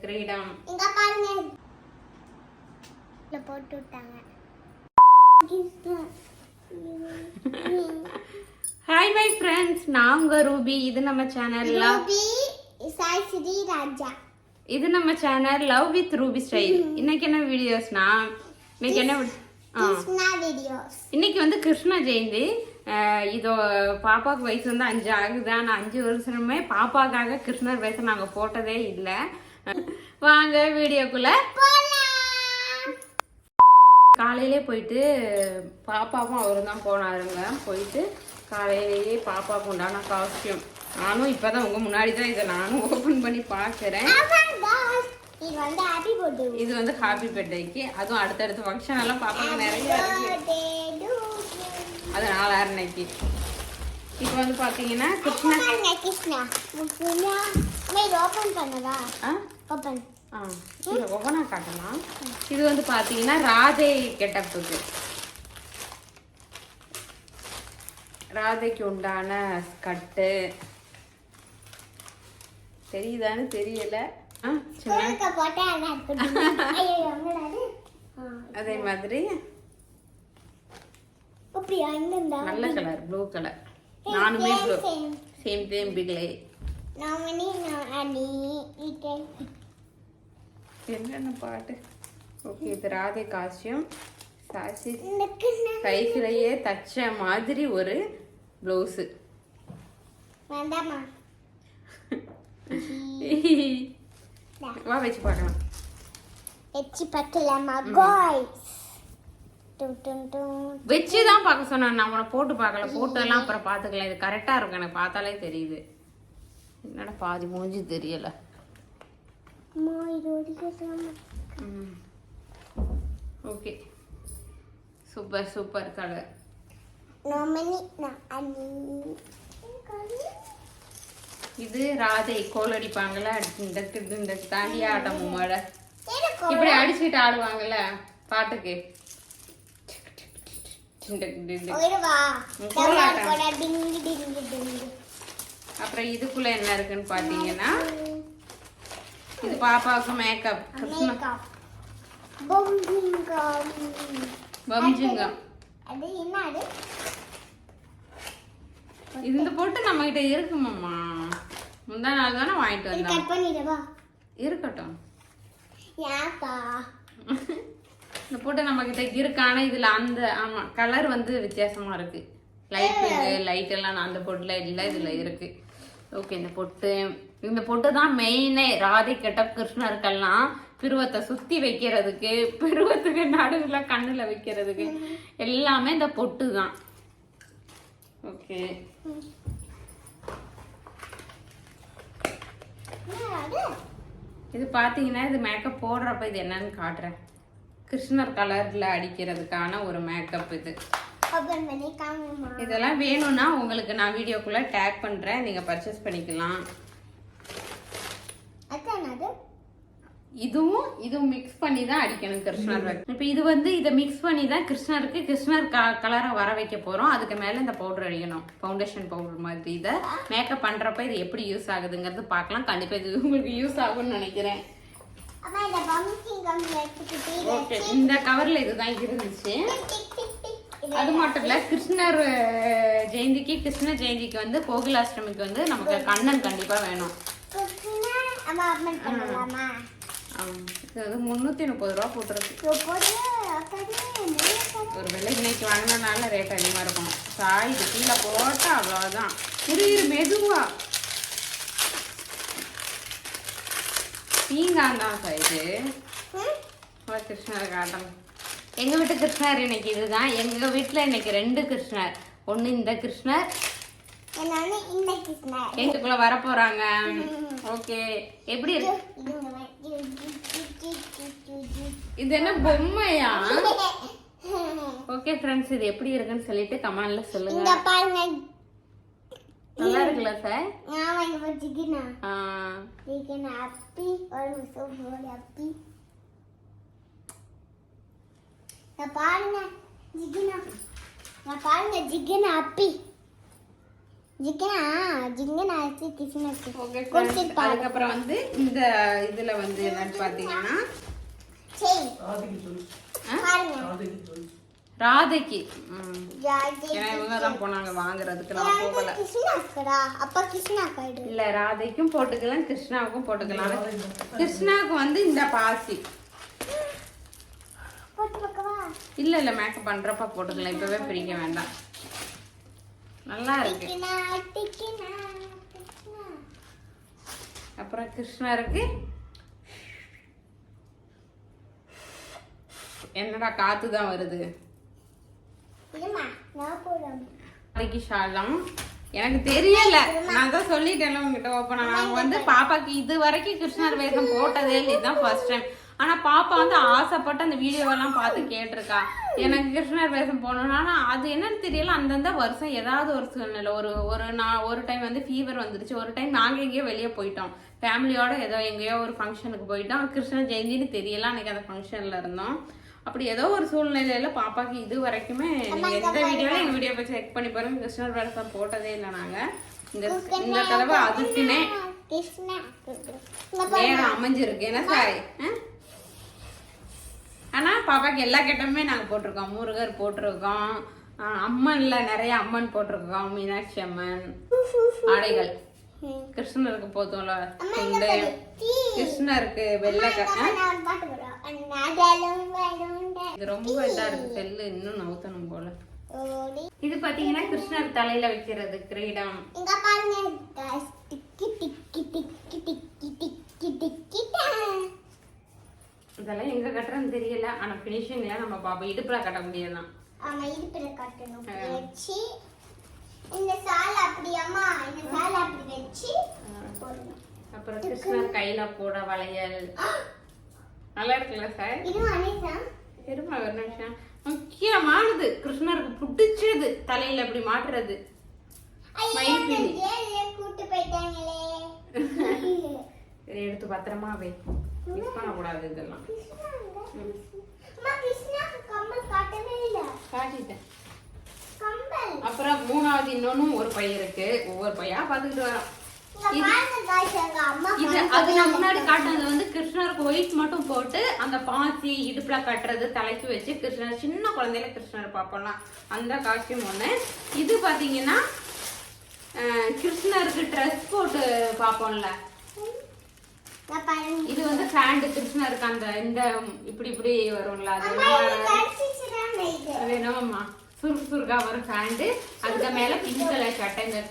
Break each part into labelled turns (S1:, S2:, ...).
S1: கிரீடம்
S2: இங்க பாருங்க போட்டு விட்டாங்க.
S1: ஹாய் மை ஃப்ரெண்ட்ஸ், நான் உங்க ரூபி. இது நம்ம சேனல்
S2: ரூபி சாய் ஸ்ரீ ராஜா.
S1: இது நம்ம channel love with Ruby style. இன்னைக்கு என்ன வீடியோஸ்னா, இன்னைக்கு என்ன
S2: கிருஷ்ணா வீடியோஸ்.
S1: இன்னைக்கு வந்து கிருஷ்ண ஜெயந்தி. இதோ பாப்பாவுக்கு வயசு வந்து 5 ஆகுது. ஆனால் 5 வருஷமே பாப்பாக்காக கிருஷ்ணர் வயசு நாங்கள் போட்டதே இல்லை. வாங்க வீடியோக்குள்ள காலையிலே போயிட்டு பாப்பாவும் அவரும் தான் போனாருங்க. போயிட்டு காலையிலேயே பாப்பாவுக்கு உண்டான காஸ்டியூம் நானும் இப்போதான் உங்க முன்னாடி தான் இதை நானும் ஓப்பன் பண்ணி பார்க்குறேன். இது வந்து ஹாப்பி பர்த்டேக்கு, அதுவும் அடுத்தடுத்த ஃபங்க்ஷன் எல்லாம் பாப்பாவுக்கு நிறைய இருக்கு. அது 4:30. இப்போ வந்து பார்த்தீங்கன்னா கிருஷ்ணா
S2: ஓபன் பண்ணதா ஓபன்
S1: இது ஒவ்வொன்றா காட்டலாம். இது வந்து பார்த்தீங்கன்னா ராதை கெட்டப்புக்கு, ராதைக்கு உண்டான ஸ்கர்ட்டு தெரியுதான்னு தெரியல. அதே மாதிரி நல்ல கலர் ப்ளூ கலர். நானுமே சேம் பிகிலே என்னென்ன பாட்டு. ஓகே, இது ராதை காஸ்டியூம். சாசி கைக்கிலேயே தச்ச மாதிரி ஒரு ப்ளவுஸு. வா வச்சு பார்க்கலாம். வச்சு தான் பார்க்க சொன்னேன். நான் உன போட்டு பார்க்கல. போட்டு எல்லாம் அப்புறம் பார்த்துக்கலாம். இது கரெக்டாக இருக்கும், எனக்கு பார்த்தாலே தெரியுது. என்னடா பாதி மூஞ்சி தெரியல. Okay, super super colour. இது ராதை கோல் அடிப்பாங்கல்ல, இந்த தாண்டி ஆட்டம் இப்படி அடிச்சுட்டு ஆடுவாங்கல்ல பாட்டுக்கு. அப்புறம் இதுக்குள்ள என்ன இருக்குன்னு பாத்தீங்கன்னா, இது பாப்பாவுக்கு மேக்கப். இந்த போட்டு நம்ம கிட்ட இருக்குமாம்மா. முந்தா நாள் தானே வாங்கிட்டு வந்தோம். இருக்கட்டும். இந்த போட்டு நம்ம கிட்ட இருக்கான இதுல அந்த ஆமா கலர் வந்து வித்தியாசமா இருக்கு. லைட் பிங்க் லைட் எல்லாம் அந்த பொட்டுல இல்ல, இதுல இருக்கு. ஓகே, இந்த பொட்டு தான் மெயினே. ராதை கெட்டப் கிருஷ்ணருக்கெல்லாம் பிருவத்தை சுத்தி வைக்கிறதுக்கு, பிருவத்துக்கு நடுவுல கண்ணுல வைக்கிறதுக்கு எல்லாமே இந்த பொட்டு தான். ஓகே, இது பாத்தீங்கன்னா இது மேக்கப் போடுறப்ப இது என்னன்னு காட்டுறேன். கிருஷ்ணர் கலர்ல அடிக்கிறதுக்கான ஒரு மேக்கப் இது. இதெல்லாம் வேணும்னா உங்களுக்கு நான் வீடியோக்குள்ள டேக் பண்றேன், நீங்க பர்ச்சேஸ் பண்ணிக்கலாம். இதுவும் மிக்ஸ் பண்ணி தான் அடிக்கணும் கிருஷ்ணர். இப்ப இது வந்து இதை மிக்ஸ் பண்ணி தான் கிருஷ்ணர் கலரை வர வைக்க போறோம். அதுக்கு மேல இந்த பவுடர் அடிக்கணும், ஃபவுண்டேஷன் பவுடர் மாதிரி. இதை மேக்கப் பண்றப்ப இது எப்படி யூஸ் ஆகுதுங்கிறது பார்க்கலாம். கண்டிப்பா இது உங்களுக்கு யூஸ் ஆகும்னு நினைக்கிறேன். ஓகே, இந்த கவர்ல இதுதான் இருந்துச்சு. அது மட்டும் இல்ல, கிருஷ்ணர் ஜெயந்திக்கு வந்து கோகுலாஷ்டமிக்கு வந்து நமக்கு கண்ணன் கண்டிப்பா வேணும். இது 330 ரூபா போட்டுருக்கு. ஒரு வெள்ளை இன்னைக்கு வாங்கினால ரேட் அதிகமா இருக்கும். சாய் இது கீழே போட்டா அவ்வளவுதான். இரு மெதுவா பீங்கான் தான் சார் இது. கிருஷ்ணர் காட்டம். எங்க வீட்டு கிருஷ்ணர் இன்னைக்கு இதுதான். எங்க வீட்டுல இன்னைக்கு 2 கிருஷ்ணர். ஒண்ணு இந்த கிருஷ்ணர், எங்களுக்குள்ள வர போறாங்க. ஓகே, எப்படி இருக்கு? இது என்ன பொம்மையா? ஓகே ஃப்ரெண்ட்ஸ், இது எப்படி இருக்குன்னு சொல்லிட்டு கமெண்ட்ல சொல்லுங்க. நல்லா இருக்குல்ல சார்?
S2: பாருங்க ஜிகினா அப்பி. ஜிங்கனா கிருஷ்ணருக்கு
S1: ஓகே அதுக்கப்புறம் வந்து இந்த இதுல வந்து என்னன்னு பாத்தீங்கன்னா
S2: செயின்
S1: ராதைக்கு ஏன்னா இவங்க தான் போனாங்க வாங்குறதுக்கு நான் போகல.
S2: கிருஷ்ணாக்கடா அப்பா கிருஷ்ணா காய்டு
S1: இல்ல ராதைக்கும் போட்டுக்கலாம் கிருஷ்ணாவுக்கும் போட்டுக்கலாம். கிருஷ்ணாவுக்கு வந்து இந்த பாசி
S2: போட்டு பார்க்கவா?
S1: இல்ல மேக்கப் பண்றப்ப போட்டுக்கலாம், இப்பவே பிரிக்க வேண்டாம். நல்லா இருக்கு.
S2: டிக்கினா.
S1: அப்புறம் கிருஷ்ணருக்கு என்னடா காத்து தான் வருது.
S2: இல்லம்மா நான் போறேன்.
S1: நாளைக்கு ஷாலாம் எனக்கு தெரியல, நான் தான் சொல்லிட்டேன்ல உங்ககிட்ட ஓப்பனா. நாங்க வந்து பாப்பாக்கு இது வரைக்கும் கிருஷ்ணர் வேஷம் போட்டதே இல்லை, இதுதான் ஃபர்ஸ்ட் டைம். ஆனா பாப்பா வந்து ஆசைப்பட்டு அந்த வீடியோவெல்லாம் பார்த்து கேட்டிருக்கா எனக்கு கிருஷ்ணர் வேஷம் போடணும். ஆனா அது என்னன்னு தெரியல, அந்தந்த வருஷம் ஏதாவது ஒரு சூழ்நிலை ஒரு டைம் வந்து ஃபீவர் வந்துருச்சு, ஒரு டைம் நாங்க எங்கேயோ வெளியே போயிட்டோம் ஃபேமிலியோட, ஏதோ எங்கேயோ ஒரு ஃபங்க்ஷனுக்கு போயிட்டோம். கிருஷ்ணர் ஜெயந்தின்னு தெரியல, அன்னைக்கு அந்த ஃபங்க்ஷன்ல இருந்தோம். அப்படி ஏதோ ஒரு சூழ்நிலையில பாப்பாக்கு இது வரைக்குமே நீங்க எந்த வீடியோல எங்க வீடியோ போய் செக் பண்ணி பாருங்க, கிருஷ்ணர் வேஷம் போட்டதே இல்லை நாங்க. இந்த தடவை அதுக்குன்னே நேரம் அமைஞ்சிருக்கு என்ன சாய். ஆனா பாப்பாக்கு எல்லா கெட்டமே நாங்க போட்டிருக்கோம். முருகர் போட்டிருக்கோம், அம்மன்ல நிறைய அம்மன் போட்டிருக்கோம், மீனாட்சி அம்மன் ஆடைகள். கிருஷ்ணருக்கு போத்தோம்ல துண்டு, கிருஷ்ணருக்கு வெள்ளை. இது ரொம்ப இதா இருக்கு, செல்லு இன்னும் நவுத்தணும் போல. இது பாத்தீங்கன்னா கிருஷ்ணர் தலையில வைக்கிறது கிரீடம்.
S2: இங்க பாருங்க டிக்கி டிக்கி டிக்கி டிக்கி டிக்கி டிக்கி.
S1: இதெல்லாம் எங்க கட்டுறதுன்னு தெரியல, ஆனா பினிஷிங்ல நம்ம பாப்பா இடுப்புல கட்ட முடியலாம்.
S2: ஆமா இடுப்புல கட்டணும். வெச்சி இந்த சால் அப்படி அம்மா இந்த சால் அப்படி வெச்சி போடணும்.
S1: அப்புறம் கிருஷ்ணர் கையில போட வளையல் நல்லா இருக்குல்ல சார்.
S2: இது அனிதா
S1: திரும்ப ஒரு நிமிஷம், முக்கியமானது கிருஷ்ணருக்கு பிடிச்சது தலையில அப்படி மாட்டுறது மயில்பீலி.
S2: கூட்டு போயிட்டாங்களே,
S1: இதை எடுத்து பத்திரமா வை, மிஸ் பண்ணக்கூடாது இதெல்லாம். காட்டிட்டேன். அப்புறம் மூணாவது இன்னொன்னும் ஒரு பை இருக்கு, ஒவ்வொரு பையா பாத்துக்கிட்டு வரோம். இது அது நான் முன்னாடி காட்டுறது வந்து கிருஷ்ணருக்கு ஒயிட் மட்டும் போட்டு அந்த பாசி இடுப்புல கட்டுறது தலைக்கு வச்சு கிருஷ்ணர் சின்ன குழந்தையில கிருஷ்ணர் பார்ப்போம்லாம் அந்த காஸ்டியூம் ஒண்ணு. இது பாத்தீங்கன்னா கிருஷ்ணருக்கு ட்ரெஸ் போட்டு பார்ப்போம்ல, இது வந்து ஃபேண்ட் கிருஷ்ணருக்கு அந்த இந்த இப்படி இப்படி வரும்ல, அது வேணும்மா சுருக்கா வரும் ஃபேண்ட். அதுக்கு மேல பிங்க் கலர் சட்டை, இந்த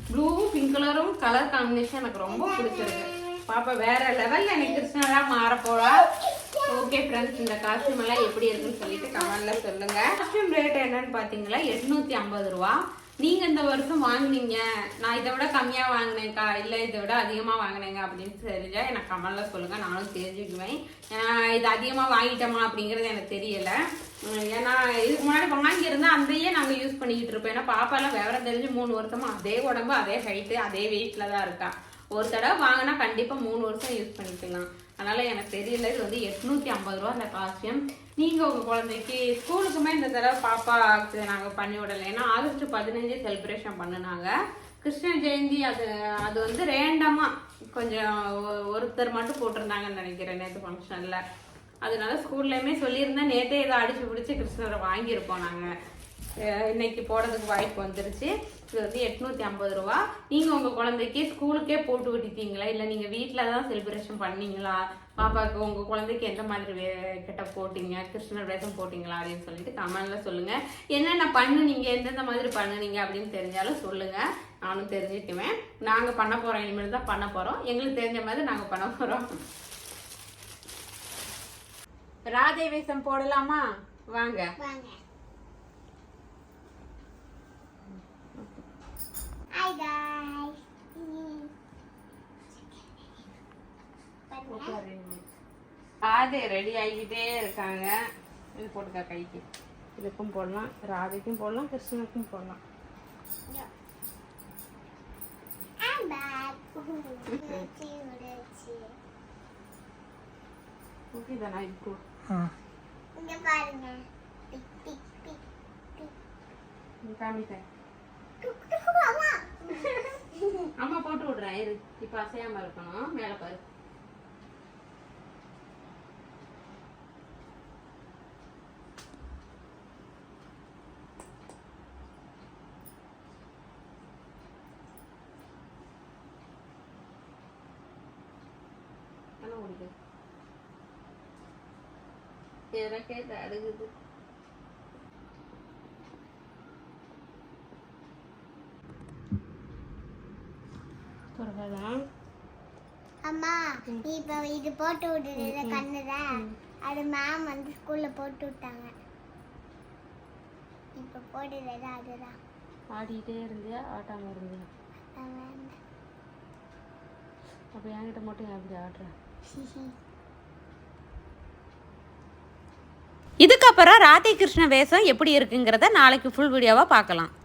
S1: ப்ளூவும் பிங்க் கலரும் கலர் காம்பினேஷன் எனக்கு ரொம்ப பிடிச்சிருக்கு. பாப்பா வேற லெவல்ல எனக்கு கிருஷ்ணரா மாற போறா. ஓகே ஃப்ரெண்ட்ஸ், இந்த காஸ்டியூம் எல்லாம் எப்படி இருக்குன்னு சொல்லிட்டு கமெண்ட்ல சொல்லுங்க. காஸ்டியூம் ரேட் என்னன்னு பாத்தீங்களா 850 ரூபா. நீங்க இந்த வருஷம் வாங்குனீங்க, நான் இதை விட கம்மியா வாங்கினேன்க்கா இல்ல இதை விட அதிகமா வாங்கினேங்க அப்படின்னு தெரிஞ்சா எனக்கு கமெண்ட்ல சொல்லுங்க, நானும் தெரிஞ்சுக்குவேன். இது அதிகமா வாங்கிட்டோமா அப்படிங்கறது எனக்கு தெரியல. ஏன்னா இதுக்கு முன்னாடி வாங்கியிருந்தா அதையே நாங்க யூஸ் பண்ணிக்கிட்டு இருப்போம். ஏன்னா பாப்பாலாம் விவரம் தெரிஞ்சு 3 வருஷமா அதே உடம்பு அதே ஹைட்டு அதே வெயிட்ல தான் இருக்கா. ஒரு தடவை வாங்கினா கண்டிப்பா 3 வருஷம் யூஸ் பண்ணிக்கலாம். அதனால எனக்கு தெரியல. இது வந்து 850 ரூபா அந்த காஸ்டியூம். நீங்க உங்க குழந்தைக்கு ஸ்கூலுக்குமே இந்த தடவை பாப்பாக்கு நாங்க பண்ணி விடலை. ஏன்னா ஆகஸ்ட் 15 செலிப்ரேஷன் பண்ணினாங்க கிருஷ்ண ஜெயந்தி. அது வந்து ரேண்டமா கொஞ்சம் ஒருத்தர் மட்டும் போட்டிருந்தாங்கன்னு நினைக்கிறேன் நேற்று ஃபங்க்ஷன்ல. அதனால ஸ்கூல்லையுமே சொல்லியிருந்தேன், நேற்றே ஏதோ அடிச்சு பிடிச்சி கிருஷ்ணரை வாங்கியிருப்போம் நாங்கள். இன்னைக்கு போடுறதுக்கு வாய்ப்பு வந்துருச்சு. இது வந்து 850 ரூபா. நீங்கள் உங்கள் குழந்தைக்கு ஸ்கூலுக்கே போட்டு விட்டுட்டீங்களா இல்லை நீங்கள் வீட்டில் தான் செலிப்ரேஷன் பண்ணீங்களா, பாப்பாவுக்கு உங்கள் குழந்தைக்கு எந்த மாதிரி கிட்ட போட்டிங்க, கிருஷ்ணர் வேஷம் போட்டிங்களா அப்படின்னு சொல்லிட்டு கமெண்ட்ல சொல்லுங்கள். என்னென்ன பண்ணுனீங்க, எந்தெந்த மாதிரி பண்ணுனீங்க அப்படின்னு தெரிஞ்சாலும் சொல்லுங்கள், நானும் தெரிஞ்சுக்குவேன். நாங்கள் பண்ண போகிறோம், இனிமேல் தான் பண்ண போகிறோம். எங்களுக்கு தெரிஞ்ச மாதிரி நாங்கள் பண்ண போகிறோம். ராதை வேஷம் போடலாமா? வாங்க.
S2: Hi guys.
S1: ராதை ரெடி ஆகிட்டே இருக்காங்க. இது போட்டுக்கா கைக்கு. இதுக்கும் போடலாம், ராதைக்கும் போடலாம், கிருஷ்ணனுக்கும் போடலாம்.
S2: I'm back.
S1: ஓகே தானா இப்போ?
S2: இங்க பாருங்க. Tick tick tick tick.
S1: காமிட்டேன்.
S2: அம்மா
S1: தரேன் இரு. இப்போ அசையாம இருக்கணும். மேலே பாரு. என்ன ஓடிது? எனக்கே அடுக்குது.
S2: அம்மா இப்போ இது போட்டு விடுறது கண்ணுல அது மேம் வந்து ஸ்கூல்ல போட்டு விட்டாங்க. இப்போ போடுறது அதுதான்.
S1: ஆடிட்டே இருந்தியா ஆட்டாம இருந்தியா? அப்போ என்கிட்ட மட்டும் எப்படி ஆடுறேன்? இதுக்கப்புறம் ராதே கிருஷ்ண வேஷம் எப்படி இருக்குங்கிறத நாளைக்கு ஃபுல் வீடியோவாக பார்க்கலாம்.